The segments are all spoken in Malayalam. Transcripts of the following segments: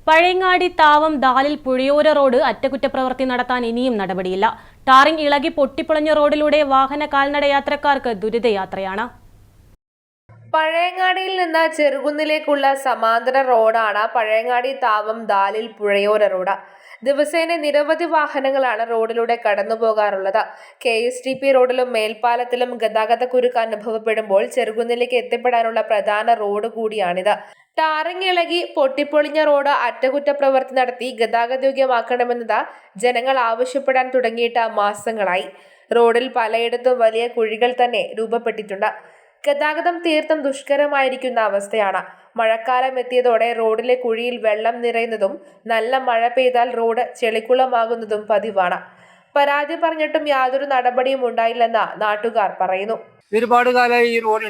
പഴയങ്ങാടി താവം ദാലിൽ പുഴയോര റോഡ് അറ്റകുറ്റപ്രവൃത്തി നടത്താൻ ഇനിയും നടപടിയില്ല. ടാറിംഗ് ഇളകി പൊട്ടിപ്പൊളിഞ്ഞ റോഡിലൂടെ വാഹന കാൽനട യാത്രക്കാർക്ക് ദുരിതയാത്രയാണ്. പഴയങ്ങാടിയിൽ നിന്ന് ചെറുകുന്നിലേക്കുള്ള സമാന്തര റോഡാണ് പഴയങ്ങാടി താവം ദാലിൽ പുഴയോര റോഡ്. ദിവസേന നിരവധി വാഹനങ്ങളാണ് റോഡിലൂടെ കടന്നുപോകാറുള്ളത്. KSTP റോഡിലും മേൽപ്പാലത്തിലും ഗതാഗതക്കുരുക്ക് അനുഭവപ്പെടുമ്പോൾ ചെറുകുന്നിലേക്ക് എത്തിപ്പെടാനുള്ള പ്രധാന റോഡ് കൂടിയാണിത്. ടാറിംഗ് ഇളകി പൊട്ടിപ്പൊളിഞ്ഞ റോഡ് അറ്റകുറ്റപ്രവൃത്തി നടത്തി ഗതാഗതയോഗ്യമാക്കണമെന്നത് ജനങ്ങൾ ആവശ്യപ്പെടാൻ തുടങ്ങിയിട്ട് മാസങ്ങളായി. റോഡിൽ പലയിടത്തും വലിയ കുഴികൾ തന്നെ രൂപപ്പെട്ടിട്ടുണ്ട്. ഗതാഗതം തീർത്തും ദുഷ്കരമായിരിക്കുന്ന അവസ്ഥയാണ്. മഴക്കാലം എത്തിയതോടെ റോഡിലെ കുഴിയിൽ വെള്ളം നിറയുന്നതും നല്ല മഴ പെയ്താൽ റോഡ് ചെളിക്കുളമാകുന്നതും പതിവാണ്. പരാതി പറഞ്ഞിട്ടും യാതൊരു നടപടിയും ഉണ്ടായില്ലെന്ന് നാട്ടുകാർ പറയുന്നു. ഒരുപാട് കാലമായി ഈ റോഡ്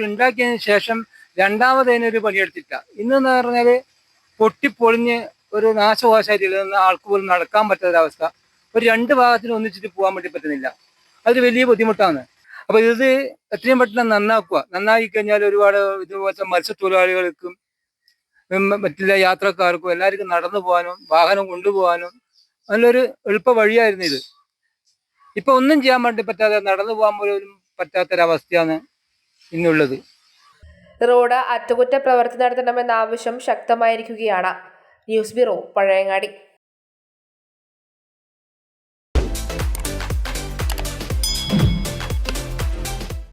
ഉണ്ടാക്കിയതിന് ശേഷം രണ്ടാമതതിനൊരു പണിയെടുത്തില്ല. ഇന്നെന്ന് പറഞ്ഞാല് പൊട്ടിപ്പൊളിഞ്ഞ് ഒരു നാശകോശമായിട്ട് ആൾക്ക് പോലും നടക്കാൻ പറ്റാത്തൊരവസ്ഥ. ഒരു രണ്ട് ഭാഗത്തിന് ഒന്നിച്ചിട്ട് പോകാൻ വേണ്ടി പറ്റുന്നില്ല. അതൊരു വലിയ ബുദ്ധിമുട്ടാണ്. അപ്പൊ ഇത് എത്രയും പെട്ടെന്ന് നന്നായി കഴിഞ്ഞാൽ ഒരുപാട് ഇതുപോലത്തെ മത്സ്യത്തൊഴിലാളികൾക്കും മറ്റുള്ള യാത്രക്കാർക്കും എല്ലാവർക്കും നടന്നു പോകാനും വാഹനം കൊണ്ടുപോകാനും നല്ലൊരു എളുപ്പ വഴിയായിരുന്നു ഇത്. ഇപ്പൊ ഒന്നും ചെയ്യാൻ വേണ്ടി പറ്റാതെ നടന്നു പോകാൻ പോലും പറ്റാത്തൊരവസ്ഥയാണ് ഇന്നുള്ളത്. റോഡ് അറ്റകുറ്റപ്രവൃത്തി നടത്തണമെന്ന ആവശ്യം ശക്തമായിരിക്കുകയാണ്. News bureau, Pazhayangadi.